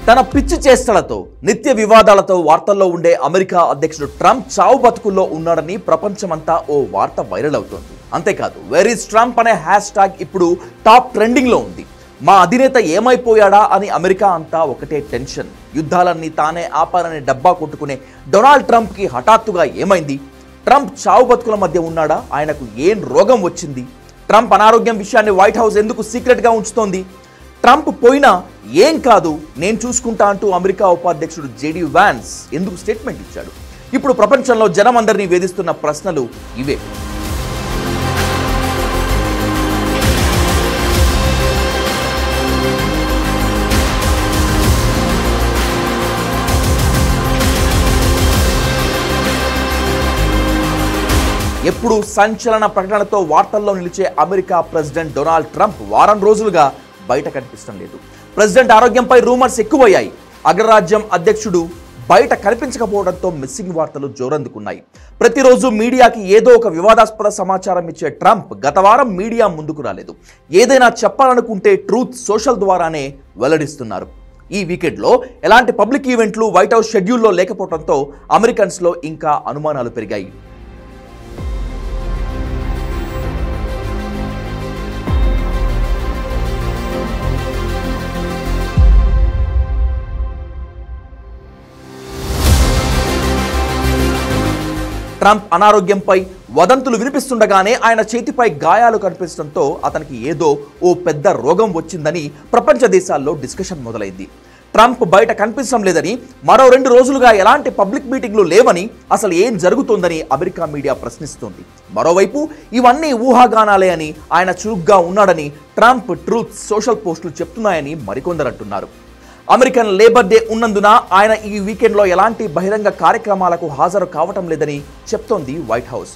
తన పిచ్చి చేష్టలతో నిత్య వివాదాలతో వార్తల్లో ఉండే అమెరికా అధ్యక్షుడు ట్రంప్ చావు బతుకుల్లో ఉన్నాడని ప్రపంచమంతా ఓ వార్త వైరల్ అవుతోంది. అంతేకాదు వేర్ ఈజ్ ట్రంప్ అనే హ్యాష్ ట్యాగ్ ఇప్పుడు టాప్ ట్రెండింగ్ లో ఉంది. మా అధినేత ఏమైపోయాడా అని అమెరికా అంతా ఒకటే టెన్షన్. యుద్ధాలన్నీ తానే ఆపాలని డబ్బా కొట్టుకునే డొనాల్డ్ ట్రంప్ కి హఠాత్తుగా ఏమైంది? ట్రంప్ చావు బతుకుల మధ్య ఉన్నాడా? ఆయనకు ఏం రోగం వచ్చింది? ట్రంప్ అనారోగ్యం విషయాన్ని వైట్ హౌస్ ఎందుకు సీక్రెట్ గా ఉంచుతోంది? ట్రంప్ పోయినా ఏం కాదు నేను చూసుకుంటా అంటూ అమెరికా ఉపాధ్యక్షుడు జేడీ వాన్స్ ఎందుకు స్టేట్మెంట్ ఇచ్చాడు? ఇప్పుడు ప్రపంచంలో జనం అందరినీ వేధిస్తున్న ప్రశ్నలు ఇవే. ఎప్పుడు సంచలన ప్రకటనతో వార్తల్లో నిలిచే అమెరికా ప్రెసిడెంట్ డొనాల్డ్ ట్రంప్ వారం రోజులుగా బయట కనిపించడం లేదు. ప్రెసిడెంట్ ఆరోగ్యంపై రూమర్స్ ఎక్కువయ్యాయి. అగ్రరాజ్యం అధ్యక్షుడు బయట కనిపించకపోవడంతో మిస్సింగ్ వార్తలు జోరందుకున్నాయి. ప్రతిరోజు మీడియాకి ఏదో ఒక వివాదాస్పద సమాచారం ఇచ్చే ట్రంప్ గత వారం మీడియా ముందుకు రాలేదు. ఏదైనా చెప్పాలనుకుంటే ట్రూత్ సోషల్ ద్వారానే వెల్లడిస్తున్నారు. ఈ వీకెండ్లో ఎలాంటి పబ్లిక్ ఈవెంట్లు వైట్ హౌస్ షెడ్యూల్లో లేకపోవడంతో అమెరికన్స్లో ఇంకా అనుమానాలు పెరిగాయి. ట్రంప్ అనారోగ్యంపై వదంతులు వినిపిస్తుండగానే ఆయన చేతిపై గాయాలు కనిపించడంతో అతనికి ఏదో ఓ పెద్ద రోగం వచ్చిందని ప్రపంచ దేశాల్లో డిస్కషన్ మొదలైంది. ట్రంప్ బయట కనిపించడం లేదని, మరో 2 రోజులుగా ఎలాంటి పబ్లిక్ మీటింగ్లు లేవని, అసలు ఏం జరుగుతుందని అమెరికా మీడియా ప్రశ్నిస్తోంది. మరోవైపు ఇవన్నీ ఊహాగానాలే అని, ఆయన చురుగ్గా ఉన్నాడని ట్రంప్ ట్రూత్ సోషల్ పోస్టులు చెప్తున్నాయని మరికొందరు అంటున్నారు. అమెరికన్ లేబర్ డే ఉన్నందున ఆయన ఈ వీకెండ్లో ఎలాంటి బహిరంగ కార్యక్రమాలకు హాజరు కావటం లేదని చెప్తోంది వైట్ హౌస్.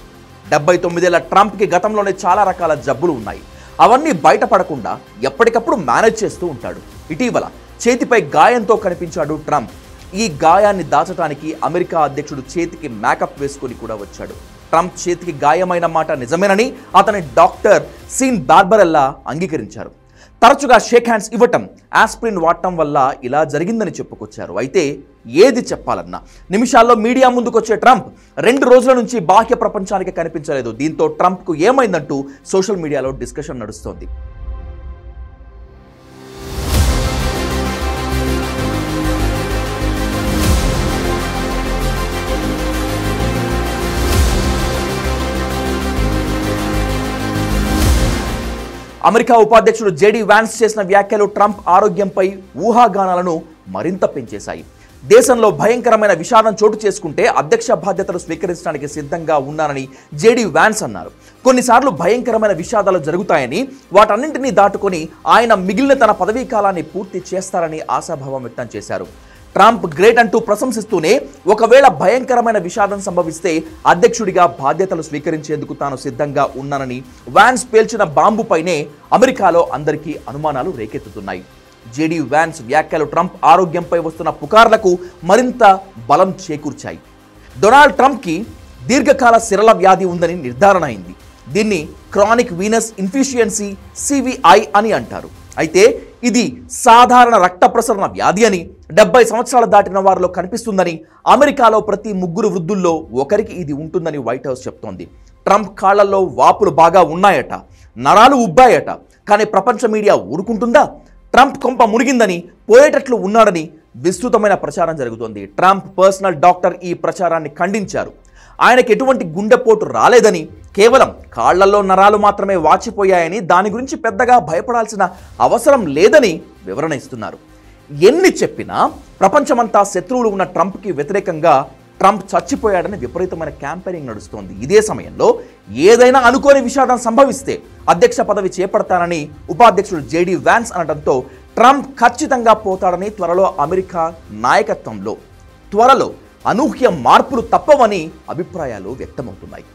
79 ఏళ్ల ట్రంప్కి గతంలోనే చాలా రకాల జబ్బులు ఉన్నాయి. అవన్నీ బయటపడకుండా ఎప్పటికప్పుడు మేనేజ్ చేస్తూ ఉంటాడు. ఇటీవల చేతిపై గాయంతో కనిపించాడు ట్రంప్. ఈ గాయాన్ని దాచడానికి అమెరికా అధ్యక్షుడు చేతికి మేకప్ వేసుకొని కూడా వచ్చాడు. ట్రంప్ చేతికి గాయమైన మాట నిజమేనని అతని డాక్టర్ సీన్ బార్బరెల్లా అంగీకరించారు. తరచుగా షేక్ హ్యాండ్స్ ఇవ్వటం, ఆస్ప్రిన్ వాడటం వల్ల ఇలా జరిగిందని చెప్పుకొచ్చారు. అయితే ఏది చెప్పాలన్నా నిమిషాల్లో మీడియా ముందుకొచ్చే ట్రంప్ 2 రోజుల నుంచి బాహ్య ప్రపంచానికి కనిపించలేదు. దీంతో ట్రంప్కు ఏమైందంటూ సోషల్ మీడియాలో డిస్కషన్ నడుస్తోంది. అమెరికా ఉపాధ్యక్షుడు జేడీ వాన్స్ చేసిన వ్యాఖ్యలు ట్రంప్ ఆరోగ్యంపై ఊహాగానాలను మరింత పెంచేశాయి. దేశంలో భయంకరమైన విషాదం చోటు చేసుకుంటే అధ్యక్ష బాధ్యతలు స్వీకరించడానికి సిద్ధంగా ఉన్నానని జేడీ వాన్స్ అన్నారు. కొన్నిసార్లు భయంకరమైన విషాదాలు జరుగుతాయని, వాటన్నింటినీ దాటుకొని ఆయన మిగిలిన తన పదవీ కాలాన్ని పూర్తి చేస్తారని ఆశాభావం వ్యక్తం చేశారు. ట్రంప్ గ్రేట్ అంటూ ప్రశంసిస్తూనే ఒకవేళ భయంకరమైన విషాదం సంభవిస్తే అధ్యక్షుడిగా బాధ్యతలు స్వీకరించేందుకు తాను సిద్ధంగా ఉన్నానని వాన్స్ పేల్చిన బాంబుపైనే అమెరికాలో అందరికీ అనుమానాలు రేకెత్తుతున్నాయి. జేడీ వాన్స్ వ్యాఖ్యలు ట్రంప్ ఆరోగ్యంపై వస్తున్న పుకార్లకు మరింత బలం చేకూర్చాయి. డొనాల్డ్ ట్రంప్కి దీర్ఘకాల సిరల వ్యాధి ఉందని నిర్ధారణ అయింది. దీన్ని క్రానిక్ వీనస్ ఇన్ఫిషియన్సీ సివిఐ అని అంటారు. అయితే ఇది సాధారణ రక్త ప్రసరణ వ్యాధి అని, 70 సంవత్సరాలు దాటిన వారిలో కనిపిస్తుందని, అమెరికాలో ప్రతి 3 వృద్ధుల్లో ఒకరికి ఇది ఉంటుందని వైట్ హౌస్ చెప్తోంది. ట్రంప్ కాళ్లలో వాపులు బాగా ఉన్నాయట, నరాలు ఉబ్బాయట. కానీ ప్రపంచ మీడియా ఊరుకుంటుందా? ట్రంప్ కొంప మునిగిందని, పోయేటట్లు ఉన్నాడని విస్తృతమైన ప్రచారం జరుగుతోంది. ట్రంప్ పర్సనల్ డాక్టర్ ఈ ప్రచారాన్ని ఖండించారు. ఆయనకు ఎటువంటి గుండెపోటు రాలేదని, కేవలం కాళ్లలో నరాలు మాత్రమే వాచిపోయాయని, దాని గురించి పెద్దగా భయపడాల్సిన అవసరం లేదని వివరణ ఇస్తున్నారు. ఎన్ని చెప్పినా ప్రపంచమంతా శత్రువులు ఉన్న ట్రంప్కి వ్యతిరేకంగా ట్రంప్ చచ్చిపోయాడని విపరీతమైన క్యాంపెయినింగ్ నడుస్తోంది. ఇదే సమయంలో ఏదైనా అనుకోని విషాదం సంభవిస్తే అధ్యక్ష పదవి చేపడతానని ఉపాధ్యక్షుడు జేడీ వాన్స్ అనడంతో ట్రంప్ ఖచ్చితంగా పోతాడని, త్వరలో అమెరికా నాయకత్వంలో అనూహ్య మార్పులు తప్పవని అభిప్రాయాలు వ్యక్తమవుతున్నాయి.